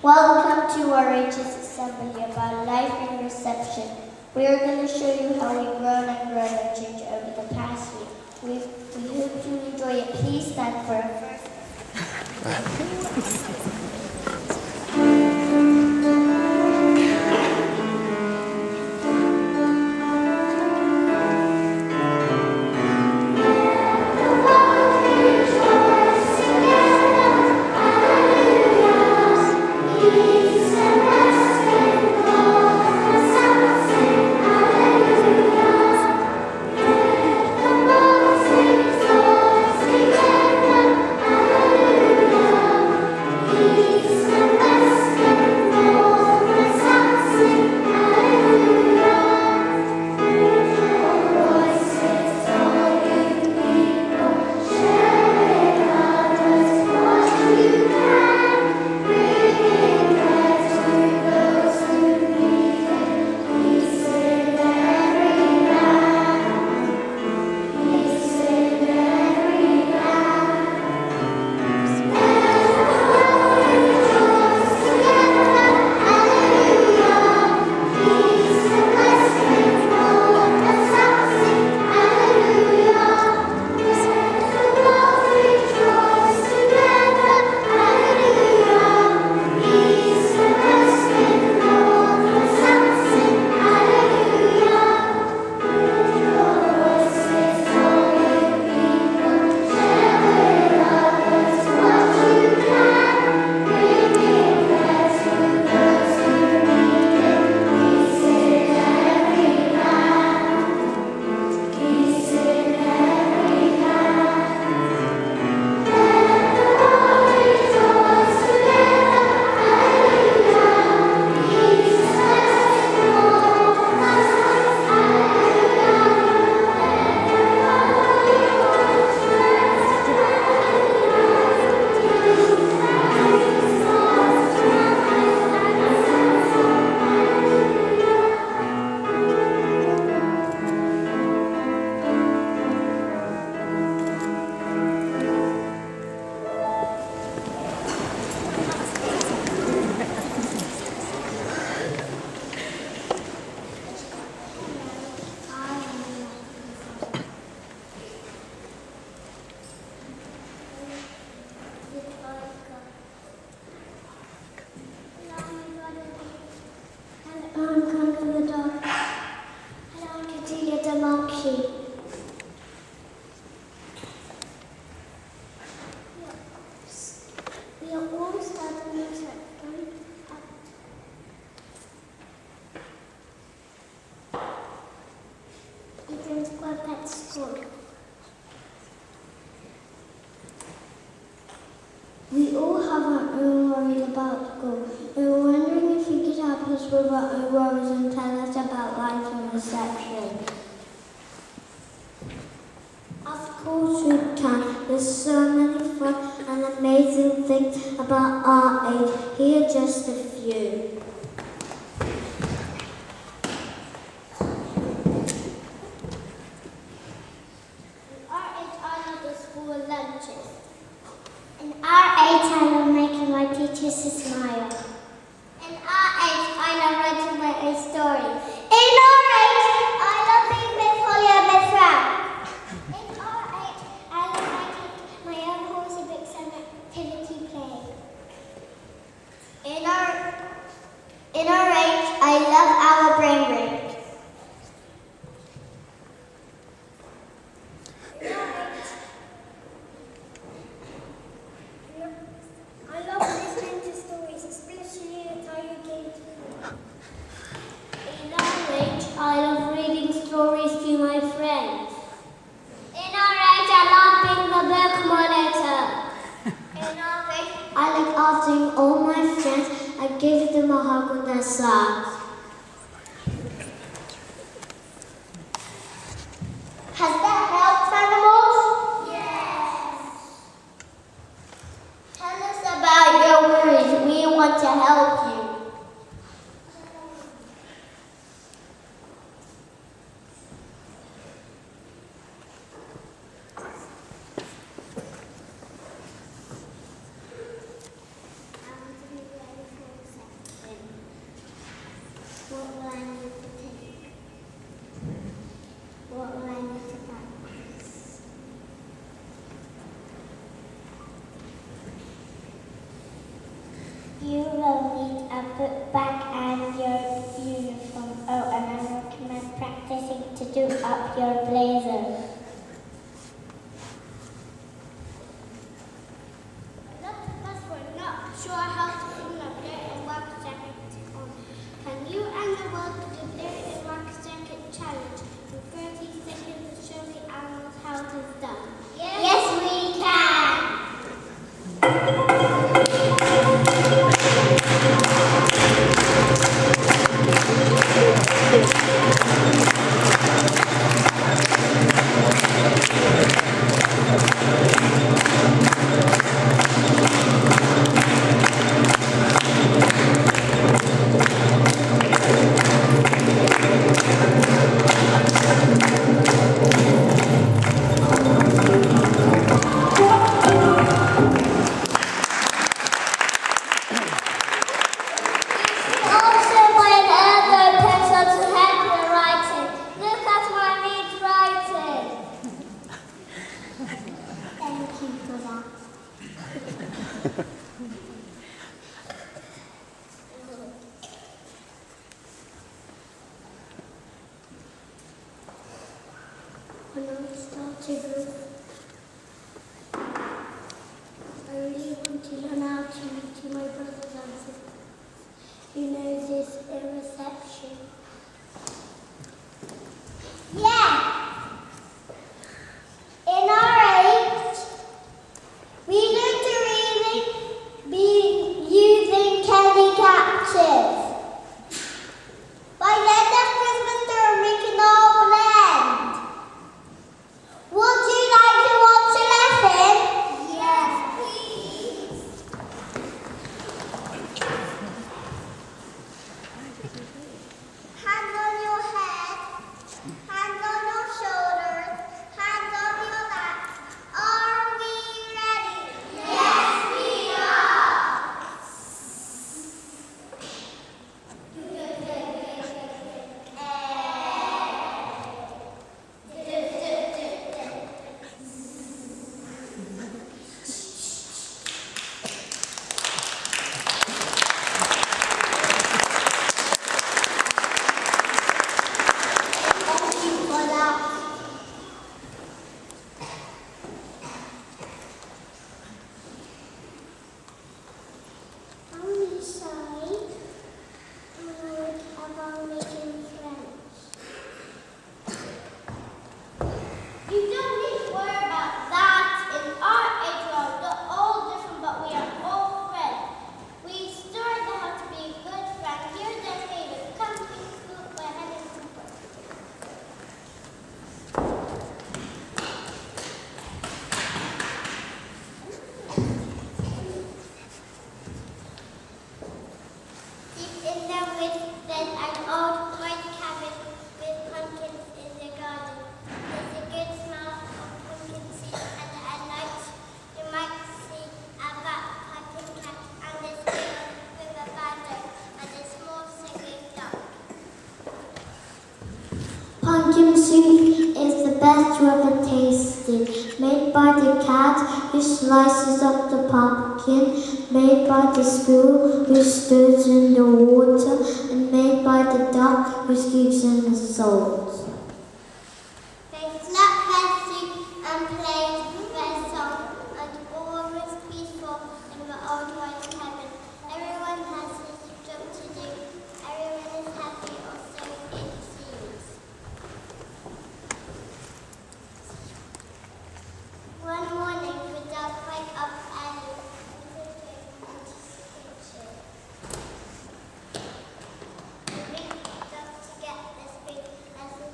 Welcome to our ESS Assembly about life and reception. We are going to show you how we've grown and changed over the past week. We hope you enjoy it. Please stand for our first. We all have our own worries about school. We were wondering if you could help us with our own worries and tell us about life and reception. Of course we can. There's so many fun and amazing things about our age. Here are just a few. Teachers to smile. In our age, I love writing my own stories. In our age, I love being with Holly and with Frank. In our age, I love writing my own horsey books and activity play. In our age, I love our brain break. I love reading stories to my friends. In our age, I love being the book monitor. In our age, I like asking all my friends and giving them a hug when they're sad. Has that helped, animals? Yes. Tell us about your worries. We want to help you. will need a book bag and your uniform. Oh, and I recommend practicing to do up your blazer. A lot of us were not sure how to put a dirt and work jacket on. Can you and the world do dirt and work jacket challenge in 30 seconds to show the animals how it is done? Yes, we can! When I started, I really want to learn how to read to my brothers and sisters who know this in reception. Yeah! In our age, we learn to reading using candy captures. By the end of Christmas, they're making all blend. Would you like to watch a lesson? Yes, please. Hands on your head, hands on your shoulders, hands on your laps. Are we ready? Yes, we are. Pumpkin soup is the best you ever tasted, made by the cat who slices up the pumpkin, made by the squirrel who stirs in the water, and made by the duck who scoops in the salt. They slept their soup and played their song, and all was peaceful in the old white heaven. Everyone has his job to do. Everyone is happy, or so it seems. One morning, the dog woke up early and took him into the kitchen. The big dog to get this food as the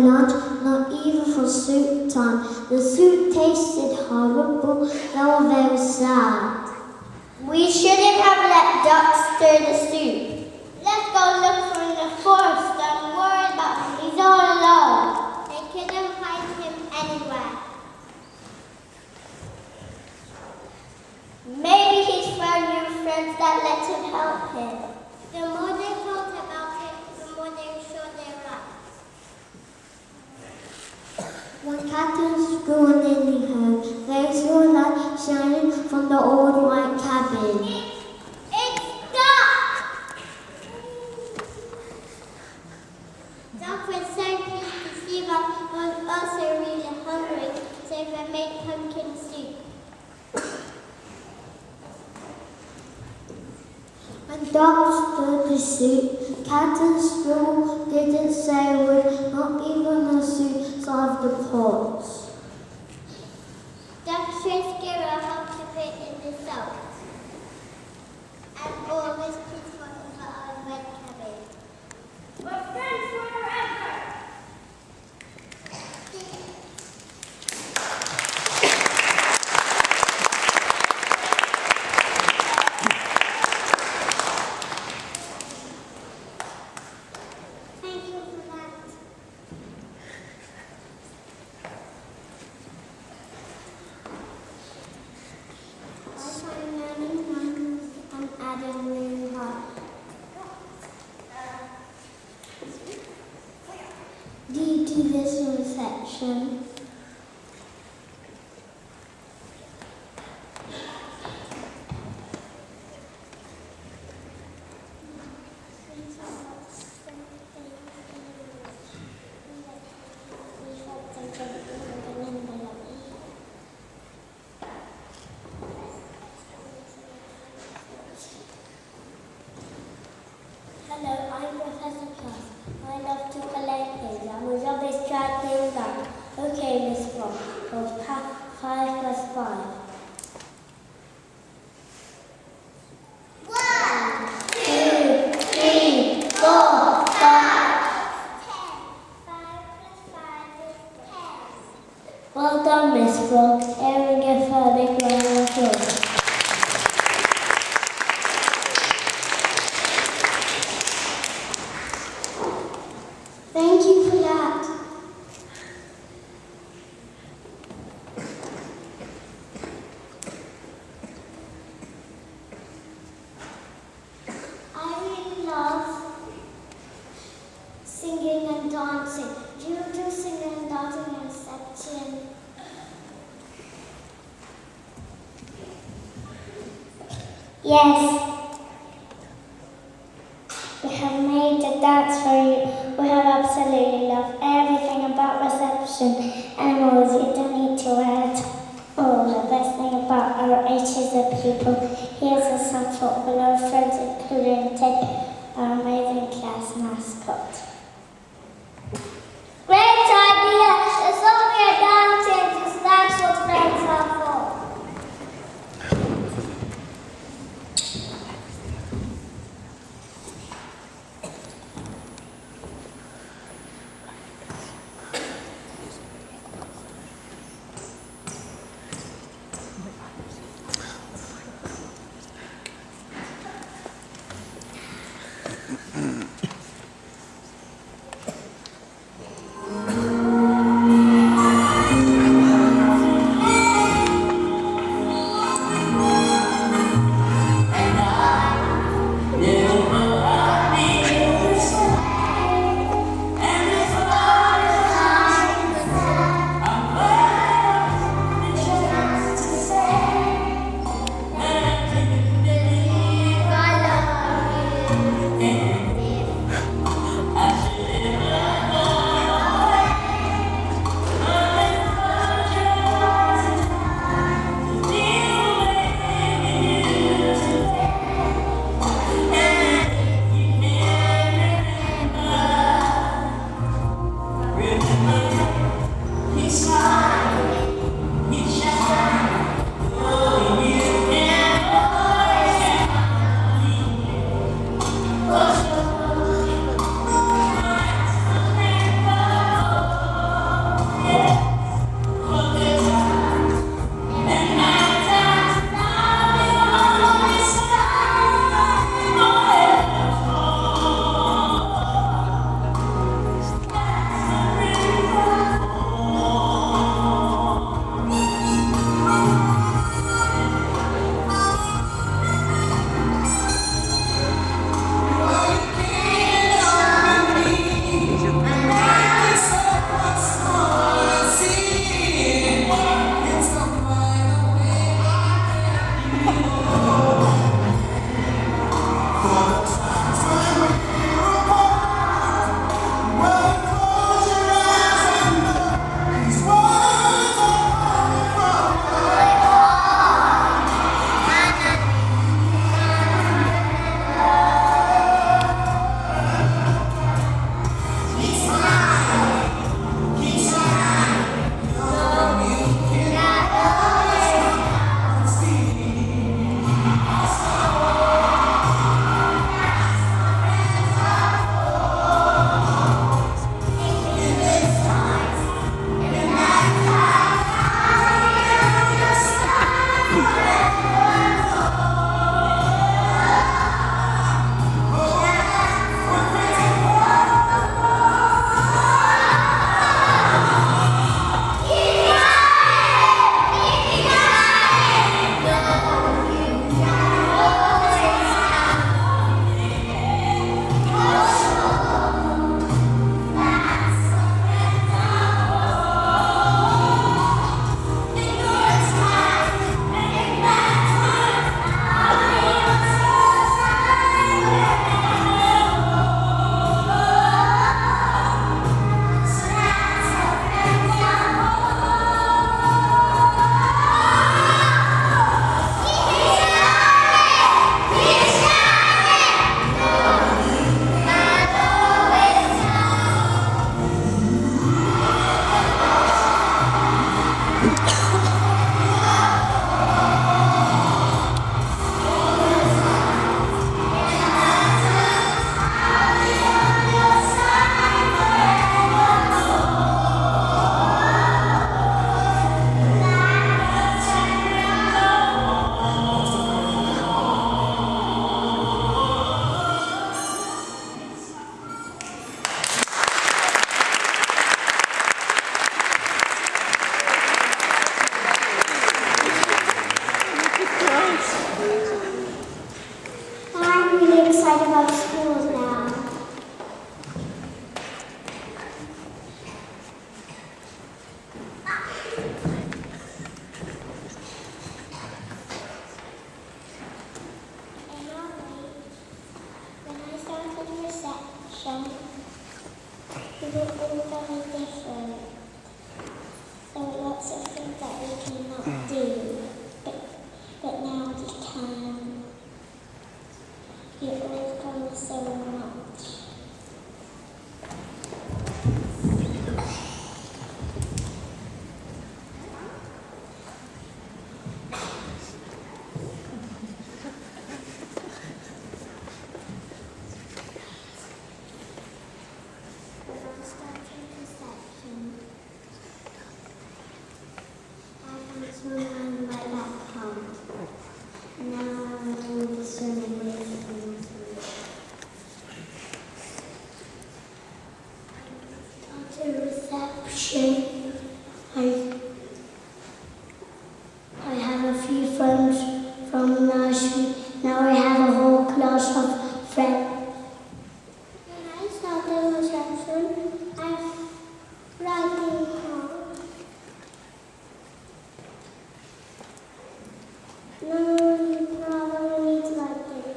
lunch, not even for soup time. The soup tasted horrible. They were very sad. We shouldn't have let ducks stir the soup. Let's go look for him in the forest. Don't worry about him. He's all alone. They couldn't find him anywhere. Maybe he's found new friends that let him help him. The more they thought about it, the more they were sure they were right. When Captain Screw and Lily heard, they saw a light shining from the old white cabin. It's dark! Duck was so pleased to see that he was also really hungry, so they made pumpkin soup. When Duck stirred the soup, Captain Screw didn't say a word, not even the soup of the pot. Duck showed Sparrow how to put in the salt, and always peaceful in the old red cabbage. We're friends forever! Thank you for that. Do you do this in reception? Hello, I'm Professor Clark. I love to collect things and my job is try things out. Okay, Miss Frog, what's 5 plus 5? 1, 2, 3, 4, 5. 10. 5 plus 5 is 10. Well done, Miss Frog. Here we give her a big round of applause. Thank you for that. I really love singing and dancing. Do you do singing and dancing in reception? Yes. We have made a dance for you. We have absolutely loved everything about reception. Animals, you don't need to add. Oh, the best thing about our age is the people. Here's a sample with our friends, including Ted, our amazing class mascot. Great idea! It's only a dancing, just that's what friends are for. we're all very different. There are lots of things that we cannot do, but now we can. You all come so much. I have a few friends from nursery. Now I have a whole class of friends. When I start the reception, I'm writing home. No, I need to write it.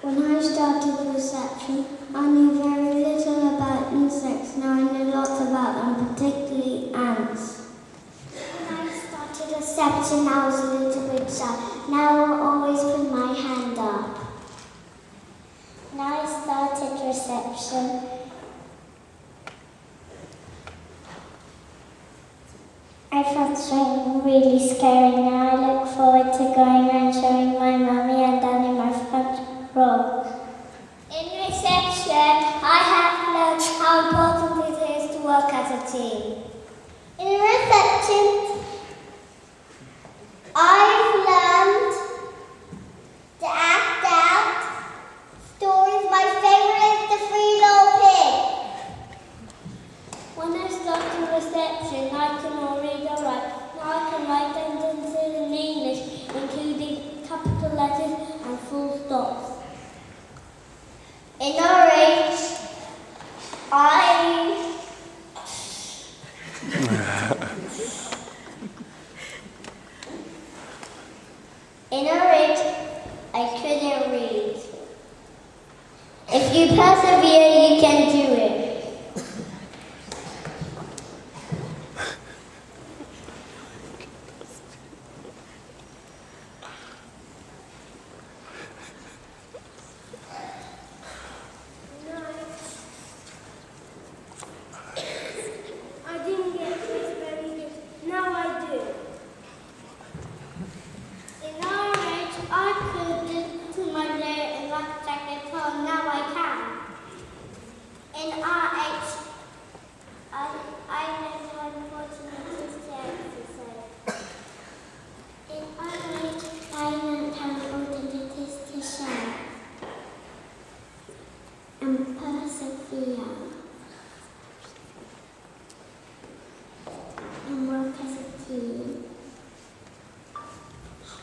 When I started reception, I knew very little about insects. Now I know lots about them, particularly ants. When I started reception, I was a little bit shy. Now I always put my hand up. When I started reception, I felt something really scary. Now I look forward to going and showing my mummy and daddy my front row. In reception, I have learned how important it is to work as a team. In reception, I've learned to act out stories. My favourite is The Three Little Pigs. When I started reception, I can all read or write. Now I can write sentences in English, including capital letters and full stops. In orange, I couldn't read. If you persevere, you can do it.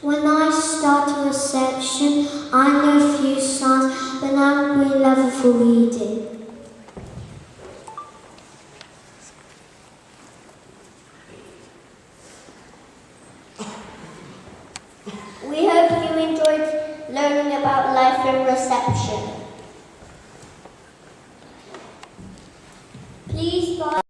When I started reception, I knew a few songs, but now we level for reading. We hope you enjoyed learning about life in reception. Please buy